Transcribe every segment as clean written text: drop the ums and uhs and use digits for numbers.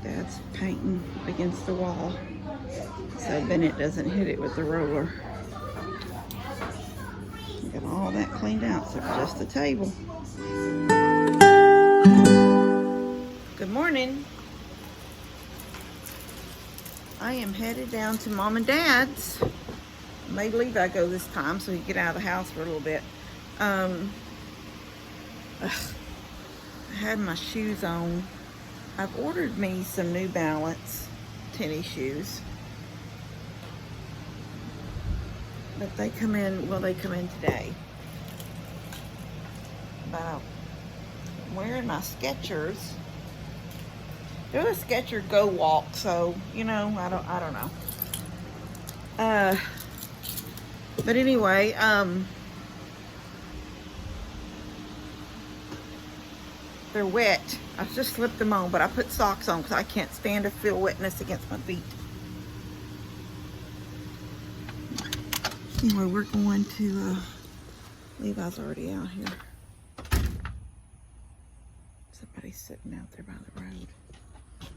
Dad's painting against the wall so Bennett doesn't hit it with the roller. Got all that cleaned out except just the table. Good morning. I am headed down to Mom and Dad's. I made Levi go this time so he could get out of the house for a little bit. I had my shoes on. I've ordered me some New Balance tennis shoes. But they come in, well, they come in today. But I'm wearing my Skechers. They're a Skechers Go Walk, so, you know, I don't know. But anyway, they're wet. I just slipped them on, but I put socks on because I can't stand to feel wetness against my feet. Anyway, we're going to, Levi's already out here. Somebody's sitting out there by the road.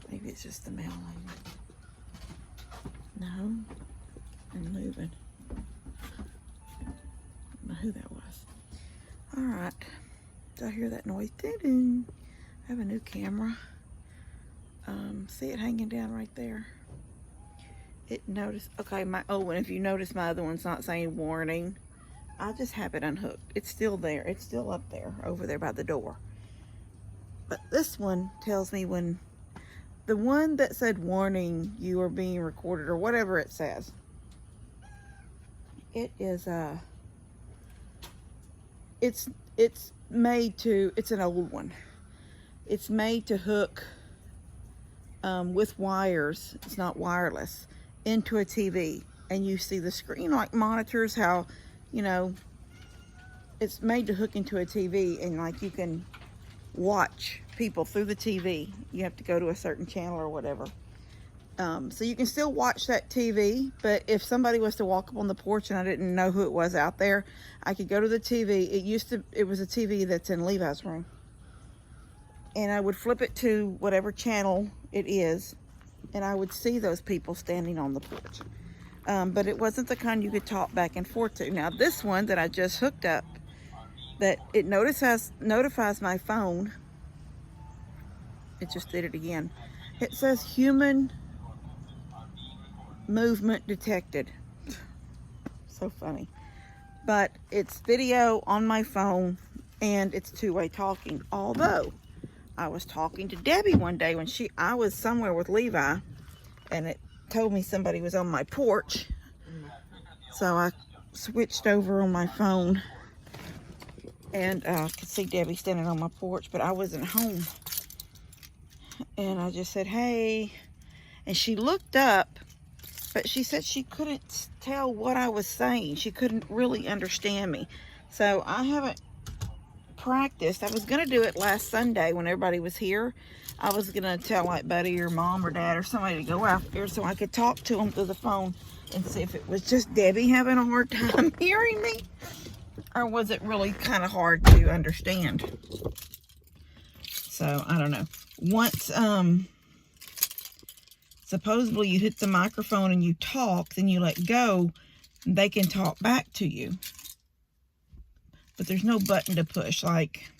Maybe it's just the mail lady. No, I'm moving. I don't know who that was. All right. Did I hear that noise? Ding-ding. I have a new camera. See it hanging down right there? It noticed. Okay, and if you notice my other one's not saying warning, I just have it unhooked. It's still there. It's still up there, over there by the door. But this one tells me when, the one that said warning, you are being recorded, or whatever it says. It is, it's made to, it's an old one. It's made to hook with wires, it's not wireless, into a TV. And you see the screen like monitors how, you know, it's made to hook into a TV and like you can watch people through the TV. You have to go to a certain channel or whatever. So you can still watch that TV, but if somebody was to walk up on the porch and I didn't know who it was out there, I could go to the TV. It was a TV that's in Levi's room. And I would flip it to whatever channel it is, and I would see those people standing on the porch. But it wasn't the kind you could talk back and forth to. Now this one that I just hooked up, that it notifies my phone. It just did it again. It says human movement detected. So funny. But it's video on my phone and it's two-way talking. Although I was talking to Debbie one day when I was somewhere with Levi and it told me somebody was on my porch. So I switched over on my phone and I could see Debbie standing on my porch, but I wasn't home. And I just said, hey. And she looked up, but she said she couldn't tell what I was saying. She couldn't really understand me. So I haven't practiced. I was going to do it last Sunday when everybody was here. I was going to tell like Buddy or Mom or Dad or somebody to go out there so I could talk to them through the phone and see if it was just Debbie having a hard time hearing me, or was it really kind of hard to understand. So I don't know. Once supposedly you hit the microphone and you talk, then you let go, they can talk back to you. But there's no button to push, like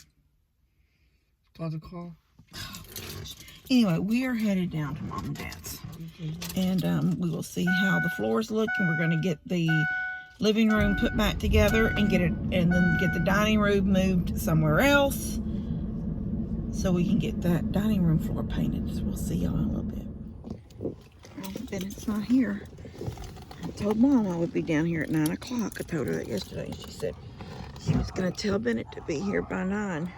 Call the call. Oh, gosh. Anyway, we are headed down to Mom and Dad's. And we will see how the floors look, and we're going to get the living room put back together and then get the dining room moved somewhere else so we can get that dining room floor painted. So we'll see y'all in a little bit. Well, Bennett's not here. I told Mom I would be down here at 9 o'clock. I told her that yesterday. She said she was going to tell Bennett to be here by 9.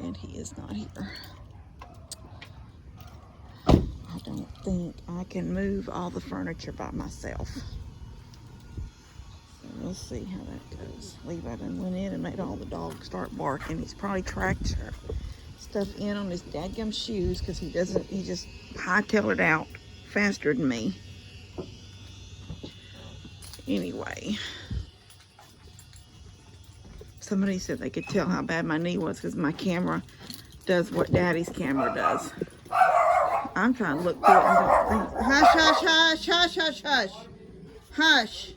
And he is not here. I don't think I can move all the furniture by myself. So we'll see how that goes. Levi done went in and made all the dogs start barking. He's probably tracked stuff in on his dadgum shoes because he just hightailed it out faster than me. Anyway. Somebody said they could tell how bad my knee was because my camera does what Daddy's camera does. I'm trying to look through it and don't think. Hush, hush, hush, hush, hush, hush. Hush.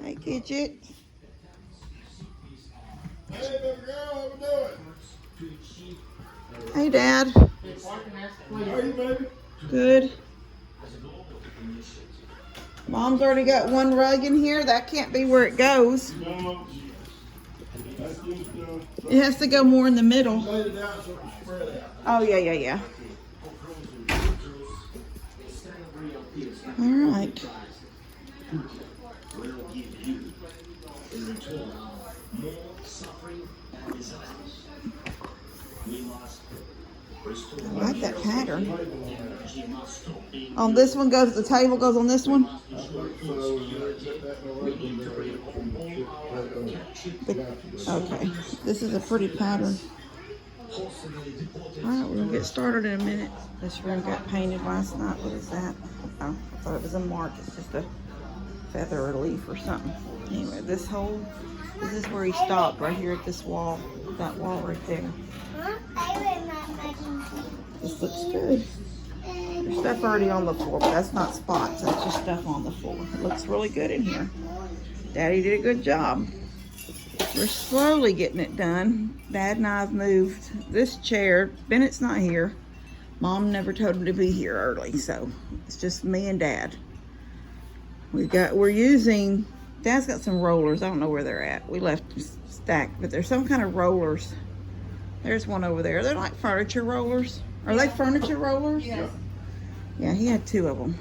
Hey, Gidget. Hey, baby girl, how we doing? Hey, Dad. How are you, baby? Good. Mom's already got one rug in here. That can't be where it goes. No. That's just, It has to go more in the middle. laid it out so it can spread out. Oh, yeah, yeah, yeah. All right. I like that pattern. On this one goes, the table goes on this one? Okay. This is a pretty pattern. Alright, we're going to get started in a minute. This room got painted last night. What is that? Oh, I thought it was a mark. It's just a feather or leaf or something. Anyway, this is where he stopped, right here at this wall. That wall right there. This looks good. There's stuff already on the floor, but that's not spots. That's just stuff on the floor. It looks really good in here. Daddy did a good job. We're slowly getting it done. Dad and I have moved this chair. Bennett's not here. Mom never told him to be here early, so it's just me and Dad. We're using, Dad's got some rollers. I don't know where they're at. We left them stacked, but there's some kind of rollers. There's one over there. They're like furniture rollers. Are they furniture rollers? Yeah. Yeah, he had 2 of them.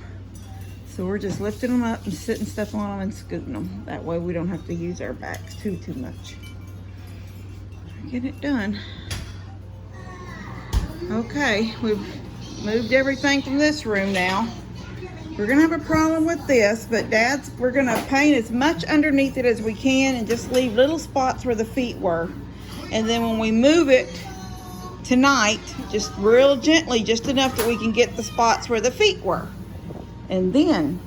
So we're just lifting them up and sitting stuff on them and scooting them. That way we don't have to use our backs too much. Getting it done. Okay, we've moved everything from this room now. We're gonna have a problem with this, but we're gonna paint as much underneath it as we can and just leave little spots where the feet were. And then when we move it tonight, just real gently, just enough that we can get the spots where the feet were. And then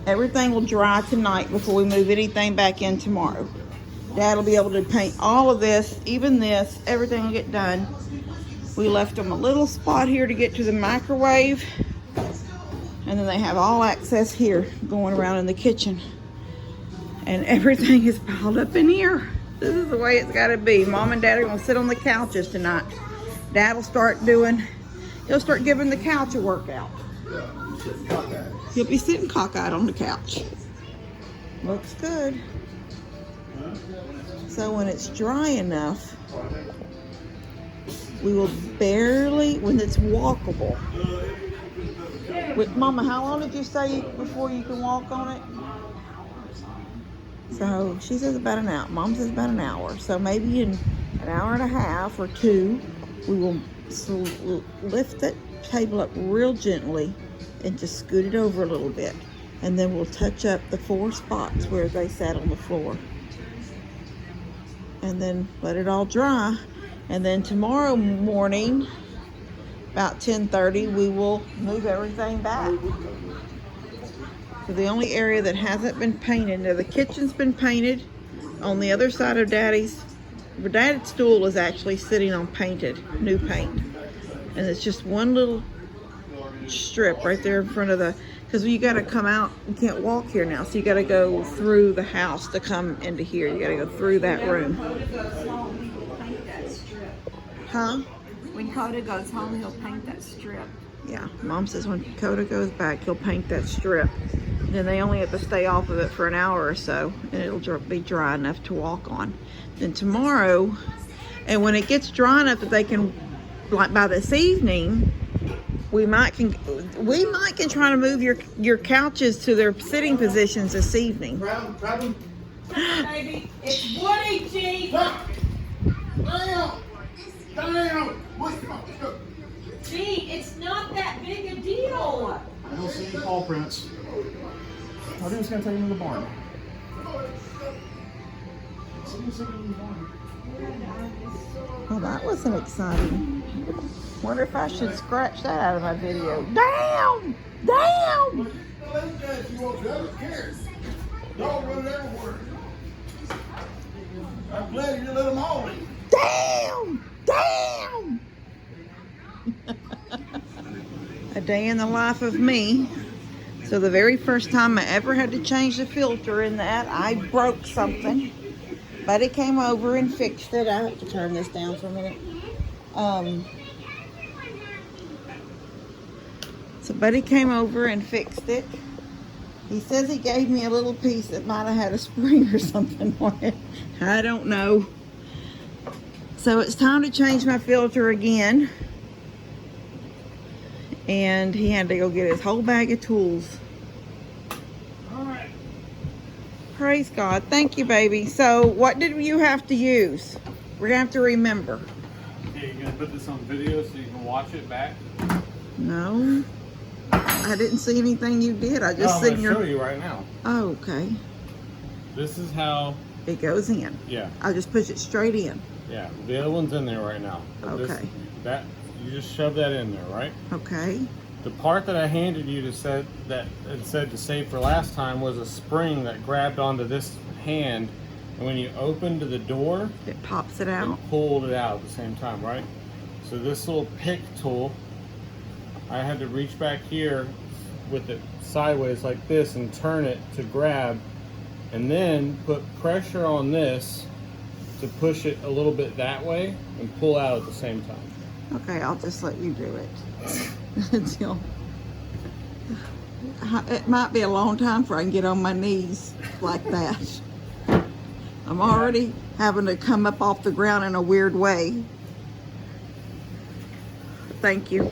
everything will dry tonight before we move anything back in tomorrow. Dad will be able to paint all of this, even this, everything will get done. We left them a little spot here to get to the microwave. And then they have all access here going around in the kitchen. And everything is piled up in here. This is the way it's gotta be. Mom and Dad are gonna sit on the couches tonight. Dad will he'll start giving the couch a workout. He'll be sitting cockeyed on the couch. Looks good. So when it's dry enough, we will when it's walkable. Mama, how long did you say before you can walk on it? So she says about an hour. Mom says about an hour. So maybe in an hour and a half or 2, we will lift that table up real gently and just scoot it over a little bit. And then we'll touch up the 4 spots where they sat on the floor. And then let it all dry. And then tomorrow morning, about 10:30, we will move everything back. So the only area that hasn't been painted, now the kitchen's been painted on the other side of Daddy's stool is actually sitting on new paint. And it's just one little strip right there in front of because you got to come out, you can't walk here now, so you got to go through the house to come into here. You got to go through that room. Huh? When Coda goes home, he'll paint that strip. Yeah, Mom says when Coda goes back, he'll paint that strip. Then they only have to stay off of it for an hour or so, and it'll be dry enough to walk on. Then tomorrow, and when it gets dry enough that they can, like by this evening, we might can try to move your couches to their sitting positions this evening. Grab him. Baby, it's Woody, G. Down. Come on. G, it's not that big a deal. I don't see any paw prints. I think it's gonna take him to the barn. Well, that wasn't exciting. Wonder if I should scratch that out of my video. Down! You won't ever care. Dog run everywhere. I'm glad you let them all leave. Down! Down! A day in the life of me. So the very first time I ever had to change the filter in that, I broke something. Buddy came over and fixed it. I have to turn this down for a minute. So Buddy came over and fixed it. He says he gave me a little piece that might have had a spring or something on it. I don't know. So it's time to change my filter again. And he had to go get his whole bag of tools. All right. Praise God. Thank you, baby. So what did you have to use? We're going to have to remember. Okay, you're going to put this on video so you can watch it back? No. I didn't see anything you did. I No, just I'm seen going to your... show you right now. Oh, okay. This is how, It goes in. yeah, I'll just push it straight in. yeah. The other one's in there right now. But Okay. You just shove that in there, right? Okay. The part that I handed you to said to save for last time was a spring that grabbed onto this hand, and when you opened the door, It pops it out. it pulled it out at the same time, right? So this little pick tool, I had to reach back here with it sideways like this and turn it to grab, and then put pressure on this to push it a little bit that way and pull out at the same time. Okay, I'll just let you do it. Until it might be a long time before I can get on my knees like that. I'm already having to come up off the ground in a weird way. Thank you.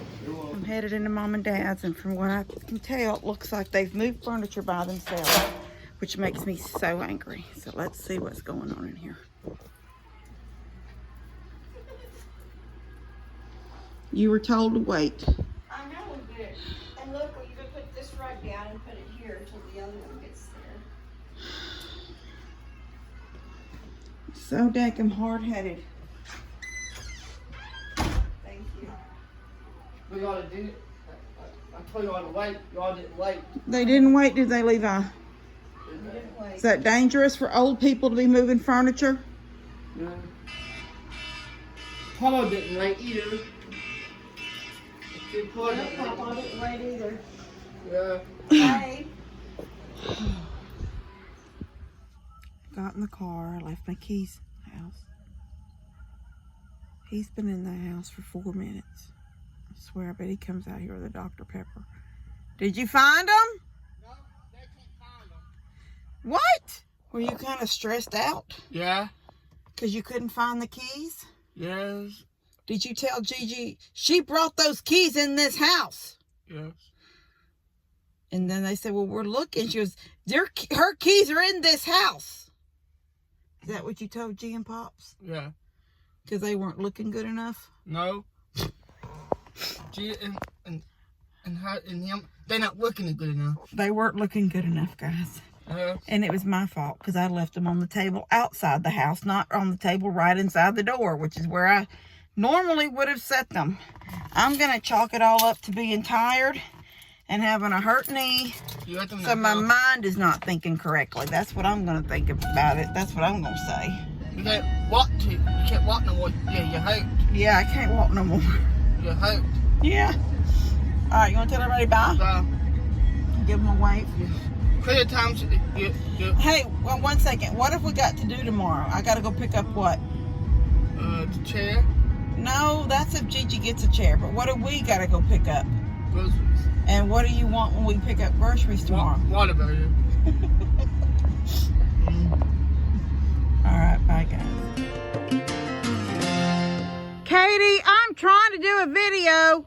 I'm headed into Mom and Dad's, and from what I can tell, it looks like they've moved furniture by themselves, which makes me so angry. So let's see what's going on in here. You were told to wait. I know we did. And look, you can put this right down and put it here until the other one gets there. So dang hard-headed. Thank you. We gotta do it. I told y'all to wait. Y'all didn't wait. They didn't wait, did they, Levi? You didn't wait. Is that dangerous for old people to be moving furniture? No. Papa didn't wait either. Papa didn't wait. Papa didn't wait either. Yeah. Hey. Got in the car, I left my keys in the house. He's been in the house for 4 minutes. I swear, I bet he comes out here with a Dr. Pepper. Did you find him? No, they can't find them. What? Were you kind of stressed out? Yeah. Because you couldn't find the keys? Yes. Did you tell Gigi she brought those keys in this house? Yes. And then they said, well, we're looking. She goes, her keys are in this house. Is that what you told G and Pops? Yeah. Because they weren't looking good enough? No. G and him, they're not looking good enough. They weren't looking good enough, guys. And it was my fault because I left them on the table outside the house, not on the table right inside the door, which is where I normally would have set them. I'm going to chalk it all up to being tired and having a hurt knee. So my mind is not thinking correctly. That's what I'm going to think about it. That's what I'm going to say. You can't walk you can't walk no more. Yeah, you hurt. Yeah, I can't walk no more. You hurt. Yeah. All right, you want to tell everybody bye? So, Give them a wave. clear times. Hey, well, 1 second. What have we got to do tomorrow? I got to go pick up what? The chair. No, that's if Gigi gets a chair. But what do we got to go pick up? Groceries. And what do you want when we pick up groceries tomorrow? Waterbury. All right, bye, guys. Katie, I'm trying to do a video.